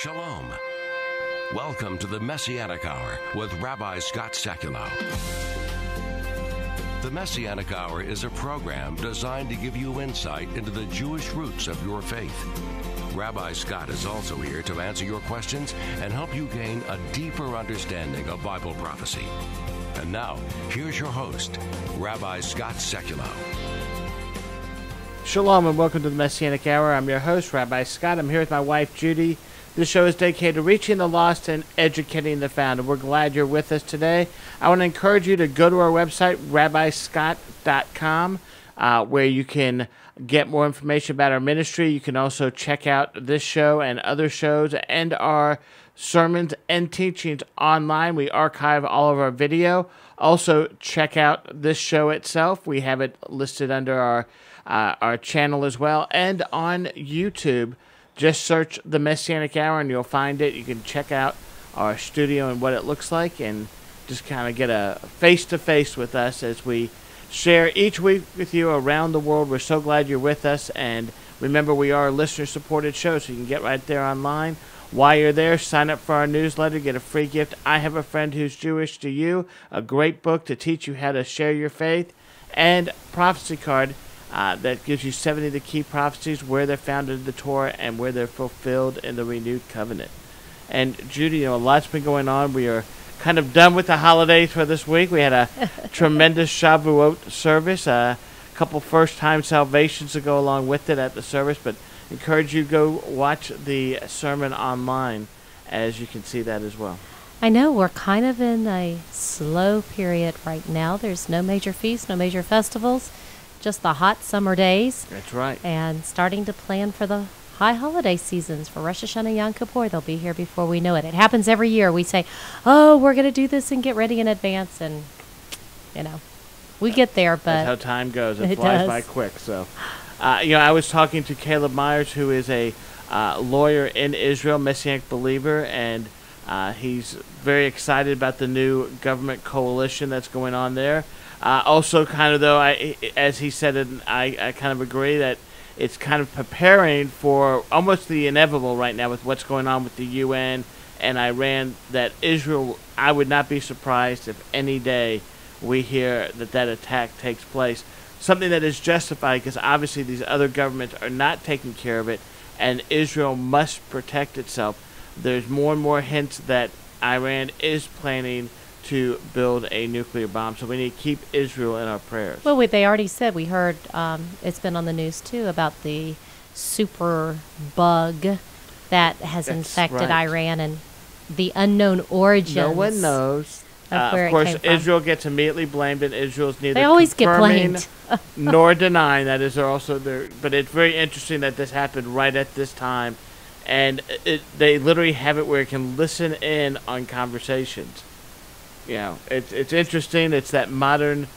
Shalom. Welcome to the Messianic Hour with Rabbi Scott Sekulow. The Messianic Hour is a program designed to give you insight into the Jewish roots of your faith. Rabbi Scott is also here to answer your questions and help you gain a deeper understanding of Bible prophecy. And now, here's your host, Rabbi Scott Sekulow. Shalom and welcome to the Messianic Hour. I'm your host, Rabbi Scott. I'm here with my wife, Judy. This show is dedicated to reaching the lost and educating the found. And we're glad you're with us today. I want to encourage you to go to our website, rabbiscott.com, where you can get more information about our ministry. You can also check out this show and other shows and our sermons and teachings online. We archive all of our video. Also, check out this show itself. We have it listed under our channel as well, and on YouTube. Just search the Messianic Hour and you'll find it. You can check out our studio and what it looks like and just kind of get a face-to-face with us as we share each week with you around the world. We're so glad you're with us. And remember, we are a listener-supported show, so you can get right there online. While you're there, sign up for our newsletter, get a free gift. I Have a Friend Who's Jewish to You, a great book to teach you how to share your faith, and prophecy card. That gives you 70 of the key prophecies, where they're found in the Torah and where they're fulfilled in the renewed covenant. And Judy, a lot's been going on. We are kind of done with the holidays for this week. We had a tremendous Shavuot service, a couple first-time salvations to go along with it at the service, but encourage you to go watch the sermon online, as you can see that as well. I know we're kind of in a slow period right now. There's no major feasts, no major festivals. Just the hot summer days. That's right. And starting to plan for the high holiday seasons for Rosh Hashanah, Yom Kippur. They'll be here before we know it. It happens every year. We say, oh, we're going to do this and get ready in advance. And, we get there. But that's how time goes. It flies by quick. So, I was talking to Caleb Myers, who is a lawyer in Israel, Messianic believer, and he's very excited about the new government coalition that's going on there. Also, kind of, though, as he said, and I kind of agree that it's kind of preparing for almost the inevitable right now with what's going on with the UN and Iran, that Israel, I would not be surprised if any day we hear that attack takes place. Something that is justified, because obviously these other governments are not taking care of it, and Israel must protect itself. There's more and more hints that Iran is planning to build a nuclear bomb, so we need to keep Israel in our prayers. Well, they already said, we heard, it's been on the news too, about the super bug that has infected Iran and the unknown origins. No one knows. Of course, Israel gets immediately blamed, and Israel's neither confirming nor denying that. Is also there, but it's very interesting that this happened right at this time, and they literally have it where it can listen in on conversations. It's interesting. It's that modern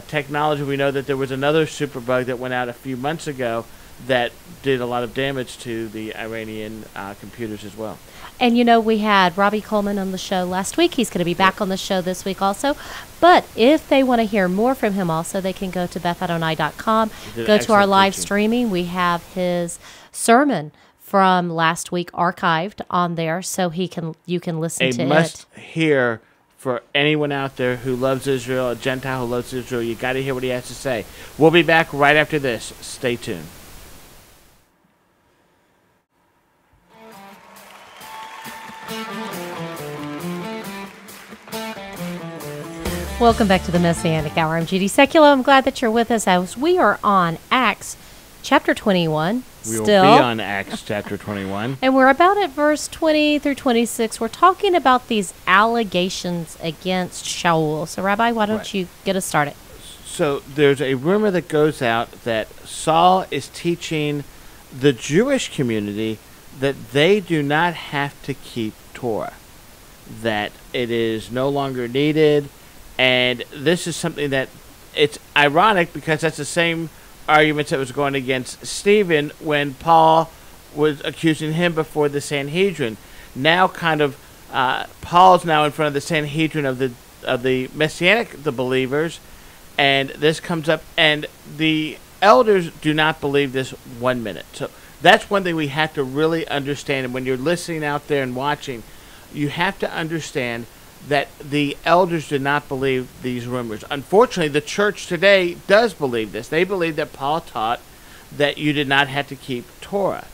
technology. We know that there was another superbug that went out a few months ago that did a lot of damage to the Iranian computers as well. And, we had Rabbi Coleman on the show last week. He's going to be back on the show this week also. But if they want to hear more from him also, they can go to bethadonai.com, go to our live streaming. We have his sermon from last week archived on there, so you can listen to it. A must hear for anyone out there who loves Israel, a Gentile who loves Israel. You got to hear what he has to say. We'll be back right after this. Stay tuned. Welcome back to the Messianic Hour. I'm Judy Sekulow. I'm glad that you're with us as we are on Acts chapter 21. We will be on Acts chapter 21. And we're about at verse 20 through 26. We're talking about these allegations against Shaul. So, Rabbi, why don't you get us started? So, there's a rumor that goes out that Saul is teaching the Jewish community that they do not have to keep Torah, that it is no longer needed. And this is something that it's ironic, because that's the same arguments that was going against Stephen when Paul was accusing him before the Sanhedrin. Now, Paul's now in front of the Sanhedrin of the Messianic, the believers, and this comes up, and the elders do not believe this 1 minute. So That's one thing we have to really understand. And when you're listening out there and watching, you have to understand that the elders did not believe these rumors. Unfortunately, the church today does believe this. They believe that Paul taught that you did not have to keep Torah.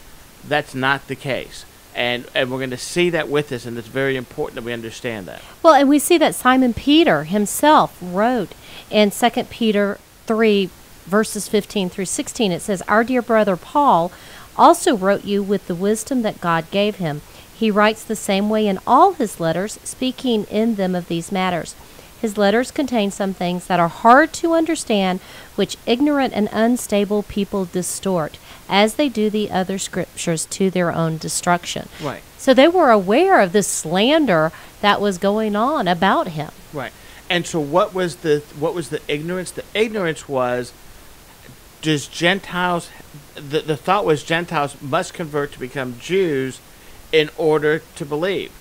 That's not the case. And we're going to see that with us, and it's very important that we understand that. Well, and we see that Simon Peter himself wrote in 2 Peter 3, verses 15 through 16, it says, "Our dear brother Paul also wrote you with the wisdom that God gave him. He writes the same way in all his letters, speaking in them of these matters. His letters contain some things that are hard to understand, which ignorant and unstable people distort, as they do the other scriptures to their own destruction." Right. So they were aware of this slander that was going on about him. Right. And so what was the ignorance? The ignorance was, does Gentiles, the thought was Gentiles must convert to become Jews in order to believe.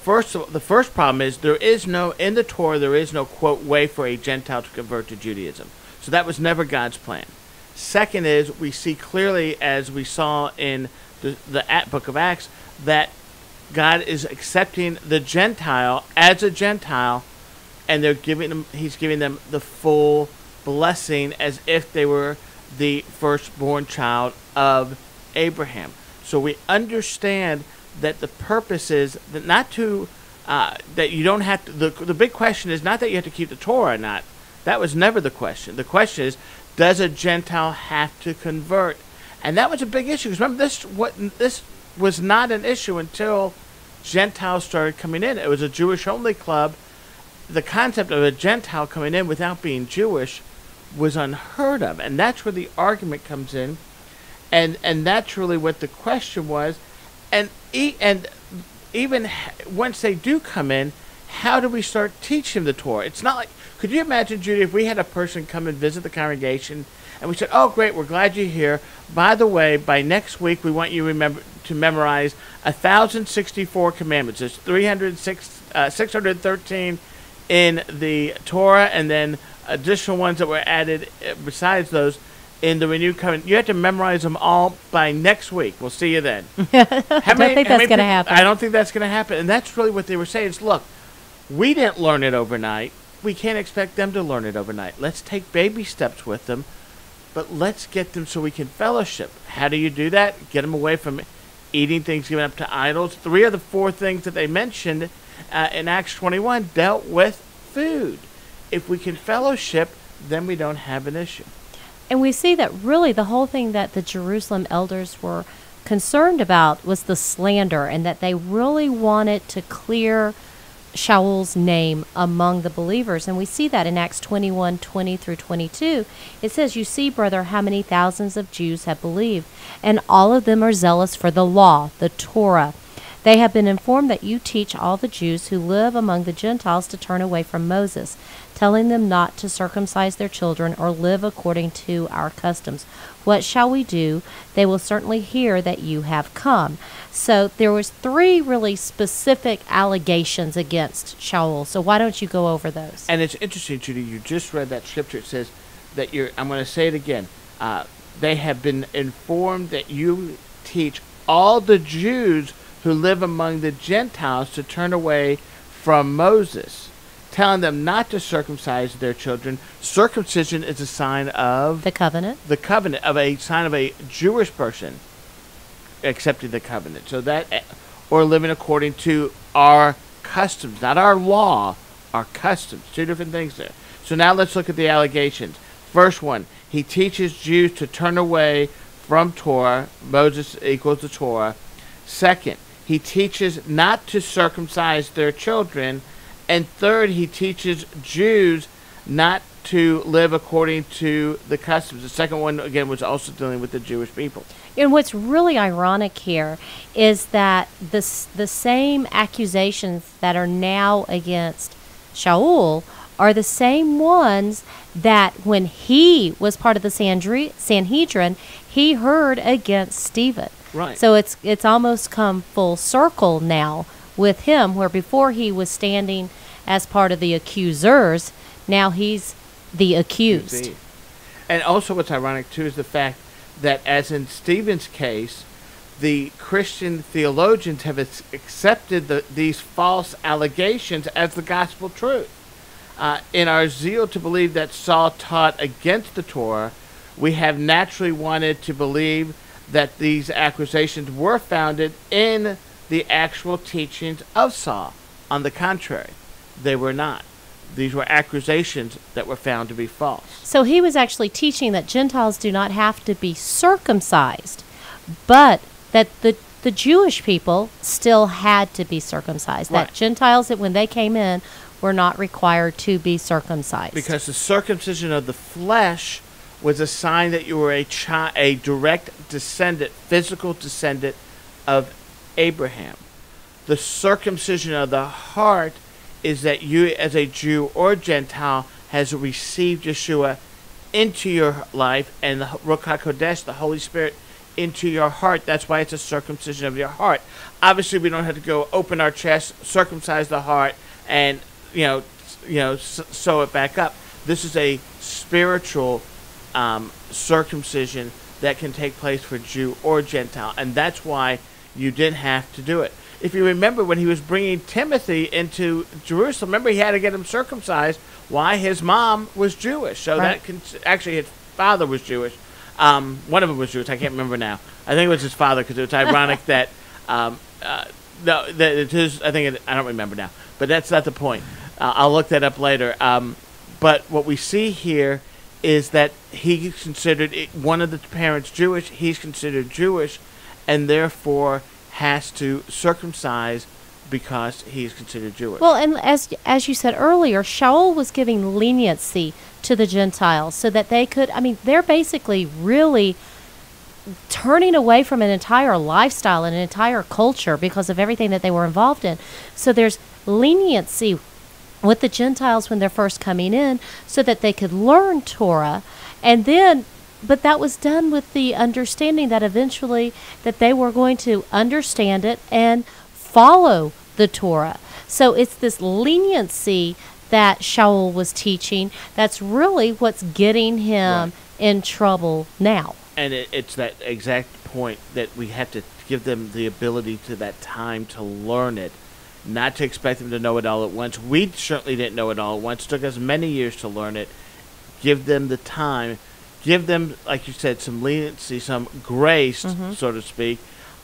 The first problem is in the Torah, there is no, quote, way for a Gentile to convert to Judaism. So that was never God's plan. Second is, we see clearly, as we saw in the book of Acts, that God is accepting the Gentile as a Gentile, and he's giving them the full blessing as if they were the firstborn child of Abraham. So we understand that the purpose is that that you don't have to. The big question is not that you have to keep the Torah or not. That was never the question. The question is, does a Gentile have to convert? And that was a big issue. Because remember, this was not an issue until Gentiles started coming in. It was a Jewish-only club. The concept of a Gentile coming in without being Jewish was unheard of, and that's where the argument comes in, and that's really what the question was. And even once they do come in, how do we start teaching the Torah? It's not like, could you imagine, Judy, if we had a person come and visit the congregation, and we said, "Oh, great, we're glad you're here. By the way, by next week, we want you to memorize 1,064 commandments. There's 613 in the Torah, and then additional ones that were added besides those in the renewed covenant. You have to memorize them all by next week. We'll see you then." I don't think that's going to happen. I don't think that's going to happen. And that's really what they were saying is, look, we didn't learn it overnight. We can't expect them to learn it overnight. Let's take baby steps with them, but let's get them so we can fellowship. How do you do that? Get them away from eating things given up to idols. 3 of the 4 things that they mentioned in Acts 21 dealt with food. If we can fellowship, then we don't have an issue. And we see that really the whole thing that the Jerusalem elders were concerned about was the slander, and that they really wanted to clear Shaul's name among the believers. And we see that in Acts 21:20 through 22. It says, "You see, brother, how many thousands of Jews have believed, and all of them are zealous for the law," the Torah. "They have been informed that you teach all the Jews who live among the Gentiles to turn away from Moses, telling them not to circumcise their children or live according to our customs. What shall we do? They will certainly hear that you have come." So there was 3 really specific allegations against Shaul. So why don't you go over those? And it's interesting, Judy, you just read that scripture. It says that I'm going to say it again. They have been informed that you teach all the Jews who live among the Gentiles to turn away from Moses, telling them not to circumcise their children. Circumcision is a sign of the covenant. The covenant, of a sign of a Jewish person accepting the covenant. So that, or living according to our customs, not our law, our customs. 2 different things there. So now let's look at the allegations. First one, he teaches Jews to turn away from Torah. Moses equals the Torah. Second, he teaches not to circumcise their children. And third, he teaches Jews not to live according to the customs. The second one, again, was also dealing with the Jewish people. And what's really ironic here is that the same accusations that are now against Shaul are the same ones that when he was part of the Sanhedrin, he heard against Stephen. Right. So it's almost come full circle now with him, where before he was standing as part of the accusers, now he's the accused. And also what's ironic, too, is the fact that, as in Stephen's case, the Christian theologians have accepted these false allegations as the gospel truth. In our zeal to believe that Saul taught against the Torah, we have naturally wanted to believe that these accusations were founded in the actual teachings of Saul. On the contrary, they were not. These were accusations that were found to be false. So he was actually teaching that Gentiles do not have to be circumcised, but that the Jewish people still had to be circumcised. Right. That Gentiles, that when they came in, were not required to be circumcised. Because the circumcision of the flesh was a sign that you were a direct descendant, physical descendant of Abraham. The circumcision of the heart is that you, as a Jew or Gentile, has received Yeshua into your life, and the Ruach HaKodesh, the Holy Spirit, into your heart. That's why it's a circumcision of your heart. Obviously, we don't have to go open our chest, circumcise the heart, and sew it back up. This is a spiritual circumcision that can take place for Jew or Gentile, and that's why you didn't have to do it. If you remember, when he was bringing Timothy into Jerusalem, remember, he had to get him circumcised. Why? His mom was Jewish, so right. Actually his father was Jewish. One of them was Jewish. I can't remember now. I think it was his father, because it was ironic that I don't remember now, but that's not the point. I'll look that up later. But what we see here is that he considered one of the parents Jewish. He's considered Jewish, and therefore has to circumcise because he's considered Jewish. Well, and as you said earlier, Shaul was giving leniency to the Gentiles so that they could, they're basically really turning away from an entire lifestyle and an entire culture because of everything that they were involved in. So there's leniency with the Gentiles when they're first coming in so that they could learn Torah, and then but that was done with the understanding that eventually that they were going to understand it and follow the Torah. So it's this leniency that Shaul was teaching that's really what's getting him in trouble now. And it's that exact point that we have to give them the ability to that time to learn it, not to expect them to know it all at once. We certainly didn't know it all at once. It took us many years to learn it. Give them the time. Give them, like you said, some leniency, some grace, so to speak,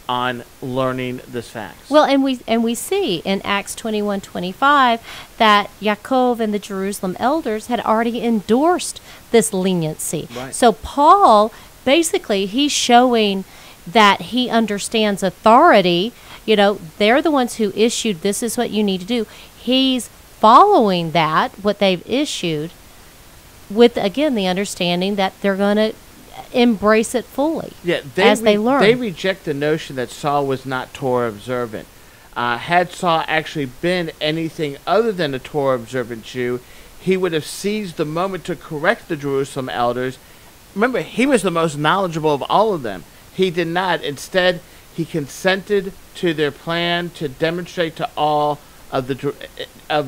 on learning this facts. Well, and we see in Acts 21:25 that Yaakov and the Jerusalem elders had already endorsed this leniency. Right. So Paul, basically, he's showing that he understands authority. They're the ones who issued, this is what you need to do. He's following that, what they've issued, with, again, the understanding that they're going to embrace it fully as they learn. They reject the notion that Saul was not Torah observant. Had Saul actually been anything other than a Torah observant Jew, he would have seized the moment to correct the Jerusalem elders. Remember, he was the most knowledgeable of all of them. He did not. Instead, he consented to their plan to demonstrate to all of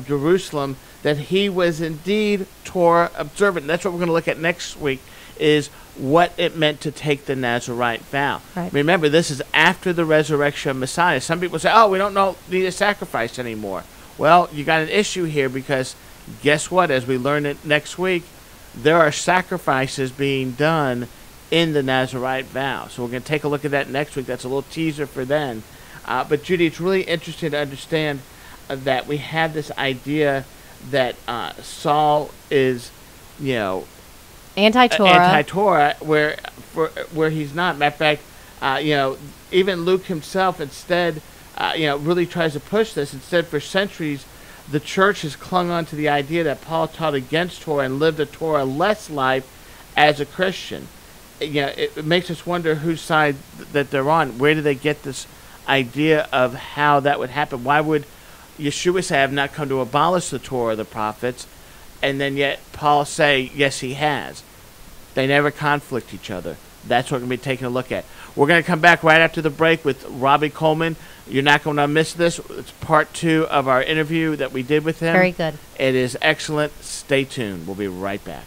Jerusalem that he was indeed Torah observant. And that's what we're going to look at next week, is what it meant to take the Nazirite vow. Right. Remember, this is after the resurrection of Messiah. Some people say, we don't need a sacrifice anymore. Well, you got an issue here, because guess what? As we learn it next week, there are sacrifices being done in the Nazirite vow. So we're going to take a look at that next week. That's a little teaser for then. But Judy, it's really interesting to understand that we have this idea that Saul is, anti-Torah, where he's not. Matter of fact, even Luke himself instead, really tries to push this. Instead, for centuries, the church has clung on to the idea that Paul taught against Torah and lived a Torah-less life as a Christian. It makes us wonder whose side that they're on. Where do they get this idea of how that would happen? Why would Yeshua say, I have not come to abolish the Torah of the prophets, and then yet Paul say, yes, he has? They never conflict each other. That's what we're going to be taking a look at. We're going to come back right after the break with Rabbi Coleman. You're not going to miss this. It's part 2 of our interview that we did with him. Very good. It is excellent. Stay tuned. We'll be right back.